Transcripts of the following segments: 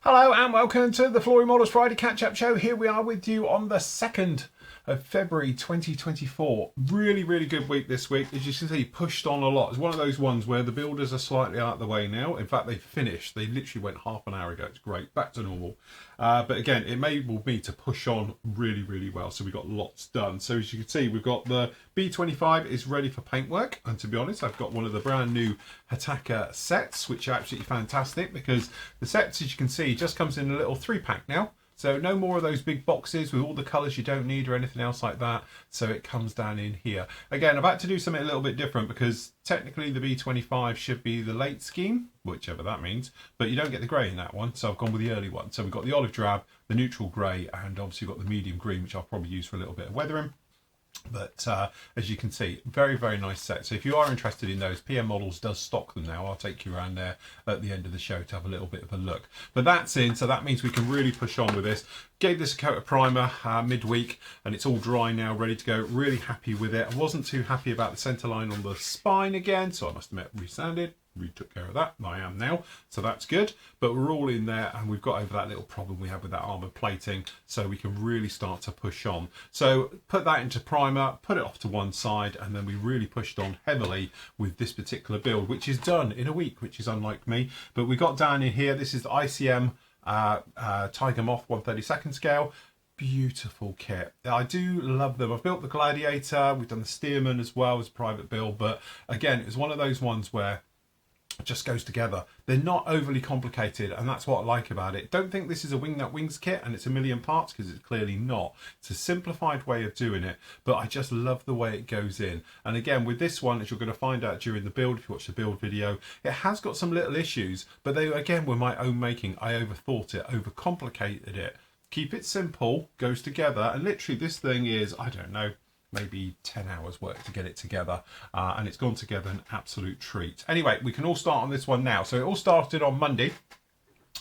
Hello and welcome to the Flory Models Friday catch-up show. Here we are with you on the 2nd of February 2024. Really good week this week. As you can see, pushed on a lot. It's one of those ones where the builders are slightly out of the way now. In fact, they finished. They literally went half an hour ago. It's great. Back to normal. But again, it enabled me to push on really well. So we got lots done. So as you can see, we've got the B25 is ready for paintwork. And to be honest, I've got one of the brand new Hataka sets, which are absolutely fantastic because the sets, as you can see, just comes in a little 3-pack now. So no more of those big boxes with all the colours you don't need or anything else like that. So it comes down in here. Again, I've had to do something a little bit different because technically the B25 should be the late scheme, whichever that means, but you don't get the grey in that one. So I've gone with the early one. So we've got the olive drab, the neutral grey, and obviously we've got the medium green, which I'll probably use for a little bit of weathering. But as you can see, very nice set. So if you are interested in those, PM Models does stock them now. I'll take you around there at the end of the show to have a little bit of a look. But that's in, so that means we can really push on with this. Gave this a coat of primer midweek and it's all dry now, ready to go. Really happy with it. I wasn't too happy about the centre line on the spine again, so I must admit, resanded. We took care of that. I am now, so that's good. But we're all in there and we've got over that little problem we have with that armour plating, so we can really start to push on. So put that into primer, put it off to one side, and then we really pushed on heavily with this particular build, which is done in a week, which is unlike me. But we got down in here, this is the ICM Tiger Moth 1/32 scale. Beautiful kit. I do love them. I've built the Gladiator, we've done the Stearman as well as a private build, but again, it's one of those ones where it just goes together. They're not overly complicated, and that's what I like about it. Don't think this is a Wing Nut Wings kit and it's a million parts, because it's clearly not. It's a simplified way of doing it, but I just love the way it goes in. And again, with this one, as you're going to find out during the build, if you watch the build video, it has got some little issues, but they again were my own making. I overthought it, overcomplicated it. Keep it simple, goes together, and literally this thing is, I don't know, maybe 10 hours work to get it together, and it's gone together an absolute treat. Anyway, we can all start on this one now. So it all started on Monday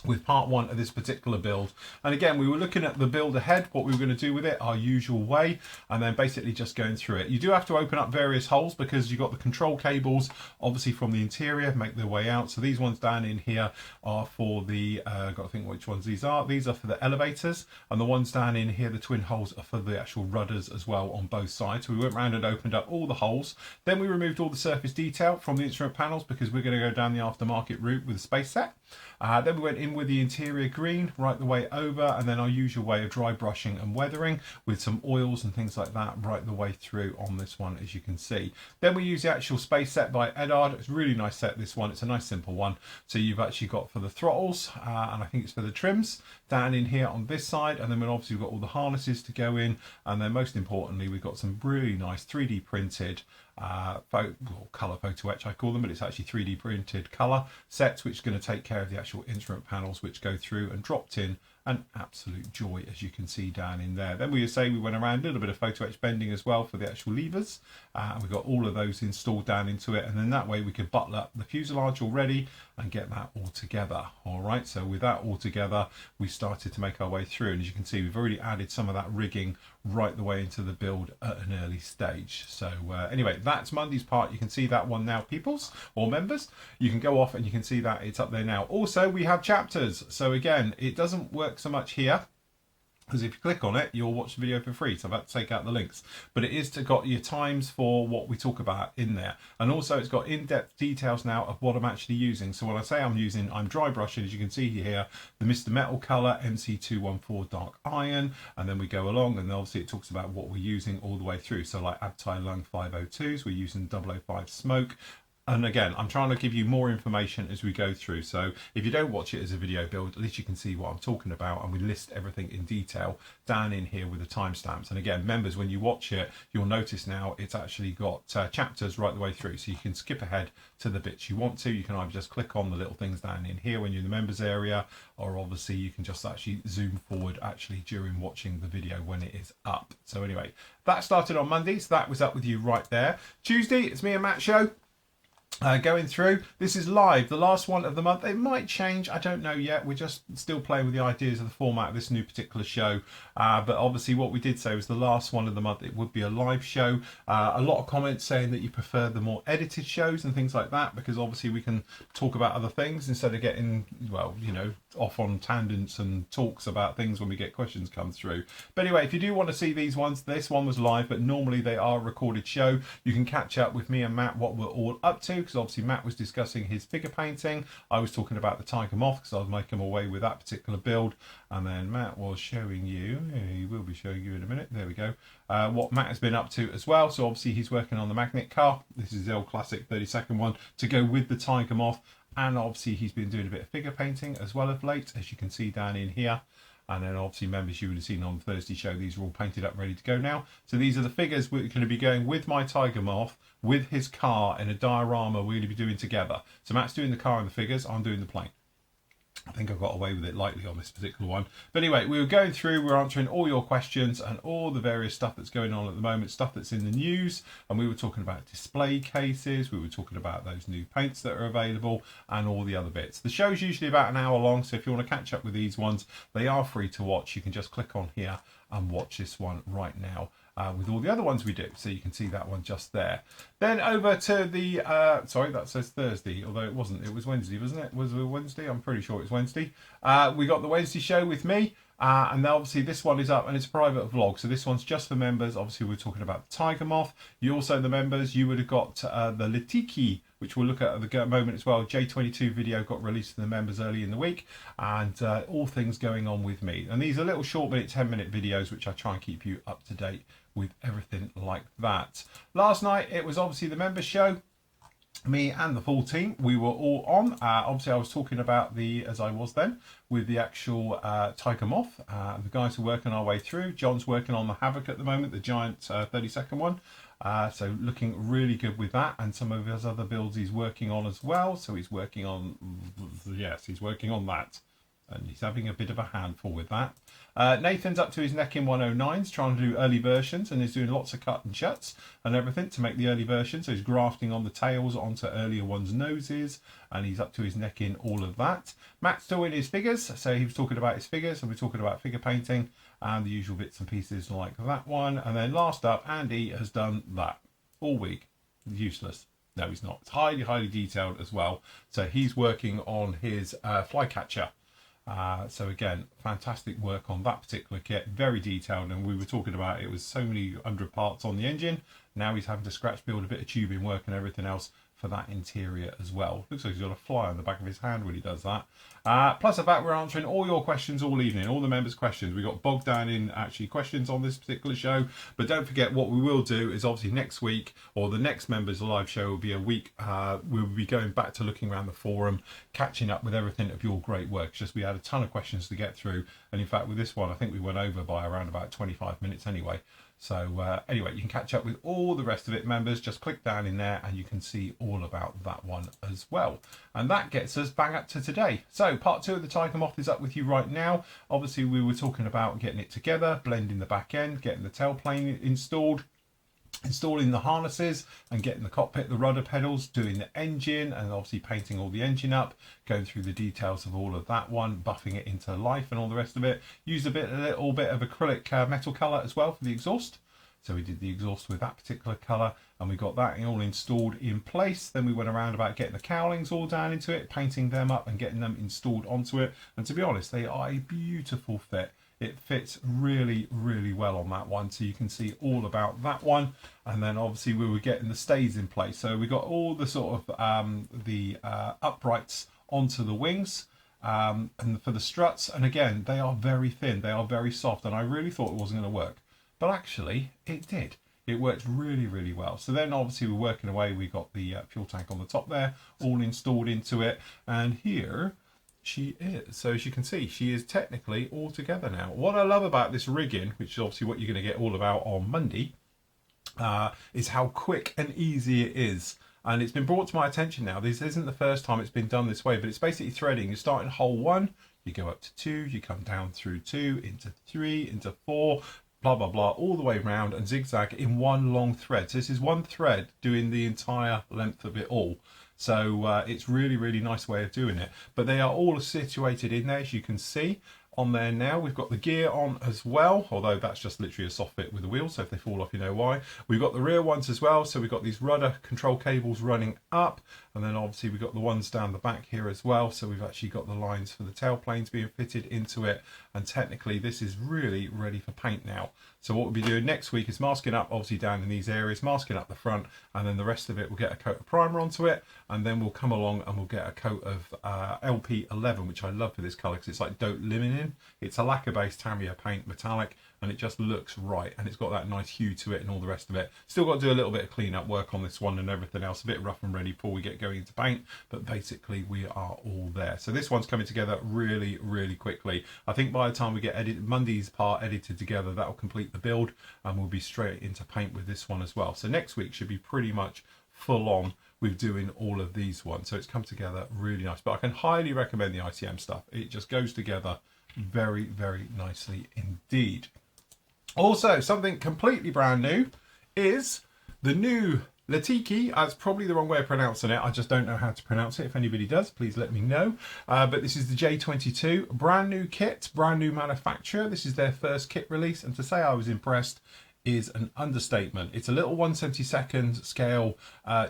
with part one of this particular build, and again we were looking at the build ahead, what we were going to do with it our usual way, and then basically just going through it. You do have to open up various holes because you've got the control cables obviously from the interior make their way out. So these ones down in here are for the got to think which ones these are for the elevators, and the ones down in here, the twin holes, are for the actual rudders as well on both sides. So we went around and opened up all the holes, then we removed all the surface detail from the instrument panels because we're going to go down the aftermarket route with the space set. Then we went in with the interior green right the way over, and then our usual way of dry brushing and weathering with some oils and things like that right the way through on this one, as you can see. Then we use the actual space set by Edard. It's a really nice set, this one. It's a nice simple one. So you've actually got for the throttles, and I think it's for the trims down in here on this side, and then obviously we've got all the harnesses to go in, and then most importantly we've got some really nice 3D printed colour photo etch I call them, but it's actually 3D printed colour sets, which is going to take care of the actual instrument panels which go through, and dropped in an absolute joy, as you can see down in there. Then we went around a little bit of photo etch bending as well for the actual levers, and we got all of those installed down into it, and then that way we could button up the fuselage already and get that all together. All right, so with that all together we started to make our way through, and as you can see we've already added some of that rigging right the way into the build at an early stage. So anyway, that's Monday's part. You can see that one now, peoples or members. You can go off and you can see that it's up there now. Also we have chapters, so again it doesn't work so much here, because if you click on it you'll watch the video for free, so I've had to take out the links, but it is got your times for what we talk about in there, and also it's got in-depth details now of what I'm actually using. So when I say I'm dry brushing, as you can see here, the Mr. Metal colour MC214 dark iron, and then we go along and obviously it talks about what we're using all the way through. So like Abtai Lung 502s, we're using 005 smoke. And again, I'm trying to give you more information as we go through. So if you don't watch it as a video build, at least you can see what I'm talking about, and we list everything in detail down in here with the timestamps. And again, members, when you watch it, you'll notice now it's actually got chapters right the way through. So you can skip ahead to the bits you want to. You can either just click on the little things down in here when you're in the members area, or obviously you can just actually zoom forward actually during watching the video when it is up. So anyway, that started on Monday, so that was up with you right there. Tuesday, it's me and Matt show. Going through, this is live, the last one of the month. It might change, I don't know yet. We're just still playing with the ideas of the format of this new particular show. But obviously what we did say was the last one of the month, it would be a live show. A lot of comments saying that you prefer the more edited shows and things like that, because obviously we can talk about other things instead of getting, well, you know, off on tangents and talks about things when we get questions come through. But anyway, if you do want to see these ones, this one was live, but normally they are a recorded show. You can catch up with me and Matt what we're all up to, because obviously Matt was discussing his figure painting. I was talking about the tiger moth because I was making my way with that particular build, and then Matt was showing you, he will be showing you in a minute, there we go, what Matt has been up to as well. So obviously he's working on the magnet car. This is the old classic 30-second one to go with the tiger moth, and obviously he's been doing a bit of figure painting as well of late, as you can see down in here. And then obviously members you would have seen on the Thursday show, these are all painted up ready to go now. So these are the figures we're going to be going with my tiger moth, with his car in a diorama we're going to be doing together. So Matt's doing the car and the figures, I'm doing the plane. I think I got away with it lightly on this particular one. But anyway, we were going through, we're answering all your questions and all the various stuff that's going on at the moment, stuff that's in the news. And we were talking about display cases, we were talking about those new paints that are available and all the other bits. The show's usually about an hour long, so if you want to catch up with these ones, they are free to watch. You can just click on here and watch this one right now. With all the other ones we do, so you can see that one just there. Then over to the sorry, that says Thursday, although it wasn't, it was Wednesday, wasn't it? Was it Wednesday? I'm pretty sure it's Wednesday. We got the Wednesday show with me, and obviously this one is up and it's a private vlog, so this one's just for members. Obviously we're talking about the tiger moth. You also, the members, you would have got the Litiki, which we'll look at the moment as well. J22 video got released to the members early in the week, and all things going on with me. And these are little short minute, 10-minute videos, which I try and keep you up to date with everything like that. Last night, it was obviously the members show. Me and the full team, we were all on. Obviously I was talking about the, as I was then, with the actual tiger moth. The guys are working our way through. John's working on the Havoc at the moment, the giant 30-second one. So looking really good with that, and some of his other builds he's working on as well. So he's working on, yes, he's working on that. And he's having a bit of a handful with that. Nathan's up to his neck in 109s, trying to do early versions, and he's doing lots of cut and shuts and everything to make the early version. So he's grafting on the tails onto earlier ones' noses, and he's up to his neck in all of that. Matt's doing his figures, so he was talking about his figures, and we're talking about figure painting and the usual bits and pieces like that one. And then last up, Andy has done that all week. Useless. No, he's not. It's highly, highly detailed as well. So he's working on his flycatcher. So again, fantastic work on that particular kit, very detailed, and we were talking about it was so many 100 parts on the engine. Now he's having to scratch build a bit of tubing work and everything else for that interior as well. Looks like he's got a fly on the back of his hand when he does that. Plus the fact we're answering all your questions all evening, all the members' questions. We got bogged down in actually questions on this particular show, but don't forget what we will do is obviously next week, or the next members live show will be a week. We'll be going back to looking around the forum, catching up with everything of your great work. It's just we had a ton of questions to get through, and in fact with this one I think we went over by around about 25 minutes anyway. So anyway, you can catch up with all the rest of it, members. Just click down in there and you can see all about that one as well. And that gets us bang up to today. So part 2 of the tiger moth is up with you right now. Obviously we were talking about getting it together, blending the back end, getting the tailplane installed, installing the harnesses and getting the cockpit, the rudder pedals, doing the engine, and obviously painting all the engine up, going through the details of all of that one, buffing it into life and all the rest of it. Used a little bit of acrylic metal colour as well for the exhaust. So we did the exhaust with that particular colour, and we got that all installed in place. Then we went around about getting the cowlings all down into it, painting them up and getting them installed onto it. And to be honest, they are a beautiful fit. It fits really, really well on that one. So you can see all about that one. And then obviously we were getting the stays in place. So we got all the sort of uprights onto the wings. And for the struts, and again, they are very thin. They are very soft. And I really thought it wasn't going to work. But actually, it did. It worked really, really well. So then obviously we're working away. We got the fuel tank on the top there, all installed into it. And here she is. So as you can see, she is technically all together now. What I love about this rigging, which is obviously what you're going to get all about on Monday, is how quick and easy it is. And it's been brought to my attention now. This isn't the first time it's been done this way, but it's basically threading. You start in hole 1, you go up to 2, you come down through 2, into 3, into 4, blah, blah, blah, all the way around and zigzag in one long thread. So this is one thread doing the entire length of it all. So it's really nice way of doing it. But they are all situated in there, as you can see. On there now, we've got the gear on as well, although that's just literally a soft fit with the wheels, so if they fall off you know why. We've got the rear ones as well, so we've got these rudder control cables running up, and then obviously we've got the ones down the back here as well, so we've actually got the lines for the tailplanes being fitted into it, and technically this is really ready for paint now. So what we'll be doing next week is masking up obviously down in these areas, masking up the front, and then the rest of it we'll get a coat of primer onto it, and then we'll come along and we'll get a coat of LP11, which I love for this colour because it's like dope linen. It's a lacquer based Tamiya paint, metallic, and it just looks right, and it's got that nice hue to it and all the rest of it. Still got to do a little bit of clean up work on this one and everything else, a bit rough and ready before we get going into paint, but basically we are all there. So this one's coming together really quickly. I think by the time we get Monday's part edited together, that'll complete the build, and we'll be straight into paint with this one as well. So next week should be pretty much full on with doing all of these ones. So it's come together really nice, but I can highly recommend the ITM stuff. It just goes together very nicely indeed. Also, something completely brand new is the new Latiki. That's probably the wrong way of pronouncing it. I just don't know how to pronounce it. If anybody does, please let me know. But this is the J22, brand new kit, brand new manufacturer. This is their first kit release, and to say I was impressed is an understatement. It's a little 1/72 scale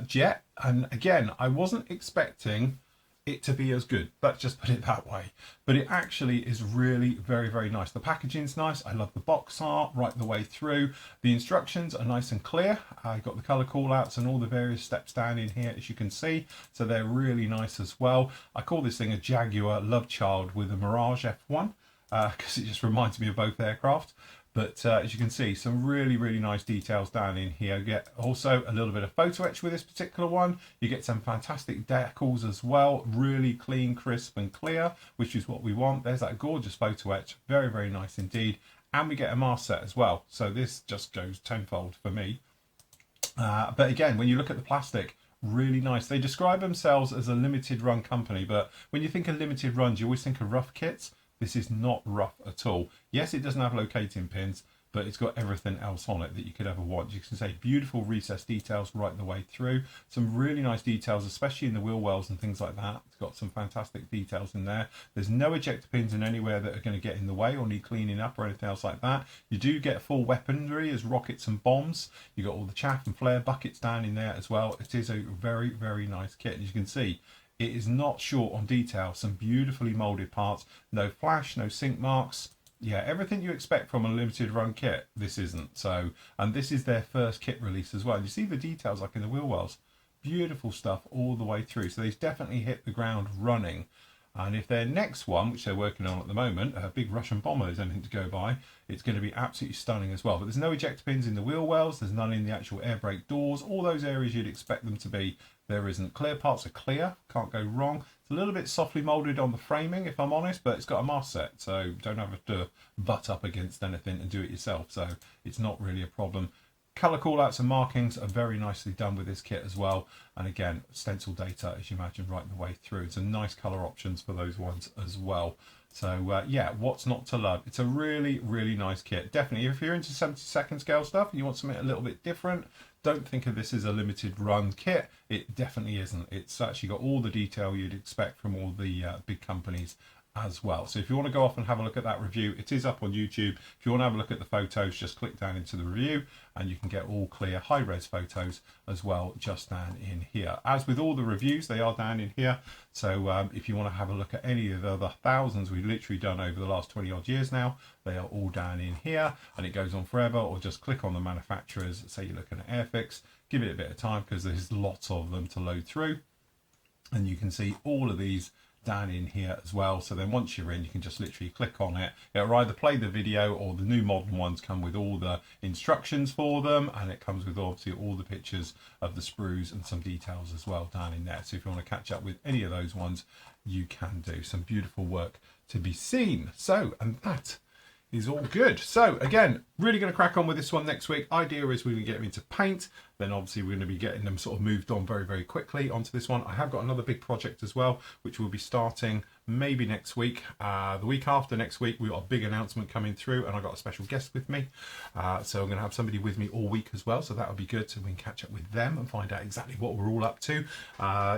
jet, and again, I wasn't expecting it to be as good, let's just put it that way, but it actually is really very nice. The packaging's nice. I love the box art right the way through. The instructions are nice and clear. I got the color call outs and all the various steps down in here, as you can see, so they're really nice as well. I call this thing a Jaguar love child with a Mirage F1 because it just reminds me of both aircraft. But as you can see, some really nice details down in here. You get also a little bit of photo etch with this particular one. You get some fantastic decals as well, really clean, crisp and clear, which is what we want. There's that gorgeous photo etch, very nice indeed. And we get a mask set as well, so this just goes tenfold for me. But again, when you look at the plastic, really nice. They describe themselves as a limited run company, but when you think of limited runs, you always think of rough kits. This is not rough at all. Yes, it doesn't have locating pins, but it's got everything else on it that you could ever want. You can say beautiful recessed details right the way through. Some really nice details, especially in the wheel wells and things like that. It's got some fantastic details in there. There's no ejector pins in anywhere that are going to get in the way or need cleaning up or anything else like that. You do get full weaponry as rockets and bombs. You got all the chaff and flare buckets down in there as well. It is a very nice kit. As you can see, it is not short on detail. Some beautifully molded parts. No flash, no sink marks. Yeah, everything you expect from a limited run kit, this isn't. So, and this is their first kit release as well. You see the details like in the wheel wells. Beautiful stuff all the way through. So they've definitely hit the ground running. And if their next one, which they're working on at the moment, a big Russian bomber is anything to go by, it's going to be absolutely stunning as well. But there's no ejector pins in the wheel wells. There's none in the actual air brake doors. All those areas you'd expect them to be, there isn't. Clear parts are clear. Can't go wrong. It's a little bit softly moulded on the framing, if I'm honest, but it's got a mask set, so don't have to butt up against anything and do it yourself. So it's not really a problem. Colour callouts and markings are very nicely done with this kit as well. And again, stencil data, as you imagine, right the way through. Some nice colour options for those ones as well. So yeah, what's not to love? It's a really nice kit. Definitely, if you're into 72nd scale stuff and you want something a little bit different, don't think of this as a limited run kit. It definitely isn't. It's actually got all the detail you'd expect from all the big companies as well. So if you want to go off and have a look at that review, it is up on YouTube. If you want to have a look at the photos, just click down into the review and you can get all clear high-res photos as well just down in here. As with all the reviews, they are down in here. So if you want to have a look at any of the other thousands we've literally done over the last 20 odd years now, they are all down in here, and it goes on forever. Or just click on the manufacturers. Say you're looking at Airfix, give it a bit of time because there's lots of them to load through, and you can see all of these down in here as well. So then once you're in, you can just literally click on it. It'll either play the video, or the new modern ones come with all the instructions for them, and it comes with obviously all the pictures of the sprues and some details as well down in there. So if you want to catch up with any of those ones, you can do. Some beautiful work to be seen. So, and that is all good. So again, really going to crack on with this one next week. Idea is we're going to get them into paint, then obviously we're going to be getting them sort of moved on very quickly onto this one. I have got another big project as well, which we'll be starting maybe next week. The week after next week, we've got a big announcement coming through, and I've got a special guest with me. So I'm going to have somebody with me all week as well, so that'll be good, so we can catch up with them and find out exactly what we're all up to.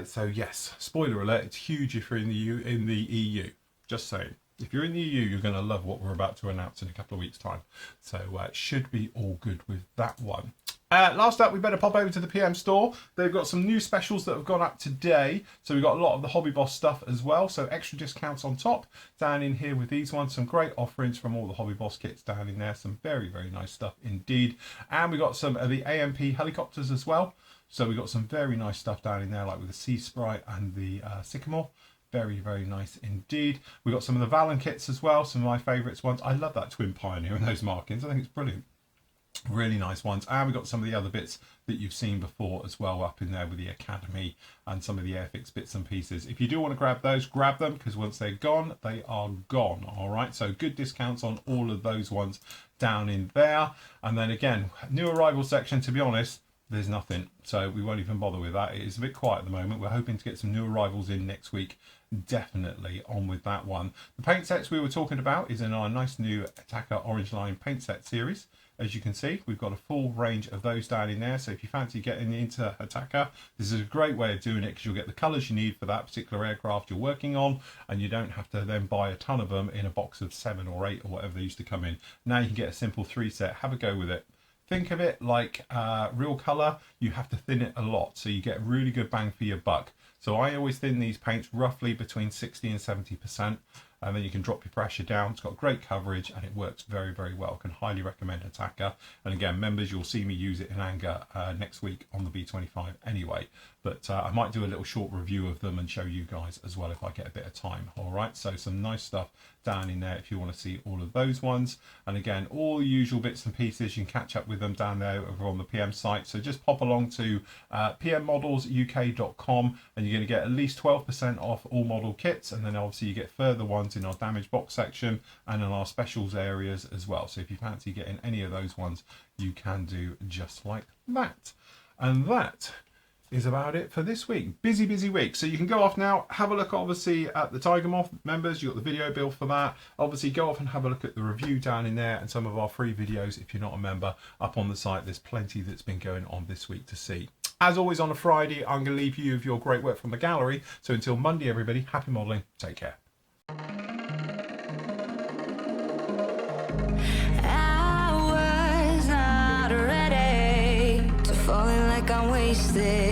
So yes, spoiler alert, it's huge if you're in the EU. Just saying. If you're in the EU, you're going to love what we're about to announce in a couple of weeks' time. So it should be all good with that one. Last up, we better pop over to the PM store. They've got some new specials that have gone up today. So we've got a lot of the Hobby Boss stuff as well. So extra discounts on top. Down in here with these ones, some great offerings from all the Hobby Boss kits down in there. Some very, very nice stuff indeed. And we got some of the AMP helicopters as well. So we've got some very nice stuff down in there, like with the Sea Sprite and the Sycamore. Very, very nice indeed. We've got some of the Valen kits as well, some of my favourites ones. I love that Twin Pioneer and those markings. I think it's brilliant. Really nice ones. And we've got some of the other bits that you've seen before as well up in there with the Academy and some of the Airfix bits and pieces. If you do want to grab those, grab them, because once they're gone, they are gone. All right, so good discounts on all of those ones down in there. And then again, new arrival section, to be honest, there's nothing, so we won't even bother with that. It is a bit quiet at the moment. We're hoping to get some new arrivals in next week. Definitely on with that one. The paint sets we were talking about is in our nice new Attacker Orange Line paint set series. As you can see, we've got a full range of those down in there. So if you fancy getting into Attacker, this is a great way of doing it, because you'll get the colours you need for that particular aircraft you're working on, and you don't have to then buy a ton of them in a box of 7 or 8 or whatever they used to come in. Now you can get a simple 3 set. Have a go with it. Think of it like real colour. You have to thin it a lot, so you get really good bang for your buck. So I always thin these paints roughly between 60 and 70%, and then you can drop your pressure down. It's got great coverage and it works very, very well. Can highly recommend Attacker. And again, members, you'll see me use it in anger next week on the B25 anyway. But I might do a little short review of them and show you guys as well if I get a bit of time. All right, so some nice stuff down in there if you want to see all of those ones. And again, all the usual bits and pieces, you can catch up with them down there over on the PM site. So just pop along to pmmodelsuk.com and you're going to get at least 12% off all model kits. And then obviously you get further ones in our damage box section and in our specials areas as well. So if you fancy getting any of those ones, you can do just like that. And that is about it for this week. Busy, busy week. So you can go off now, have a look obviously at the Tiger Moth members. You've got the video bill for that. Obviously go off and have a look at the review down in there and some of our free videos if you're not a member up on the site. There's plenty that's been going on this week to see. As always on a Friday, I'm going to leave you with your great work from the gallery. So until Monday, everybody, happy modelling. Take care. I was not ready to falling like I'm wasted.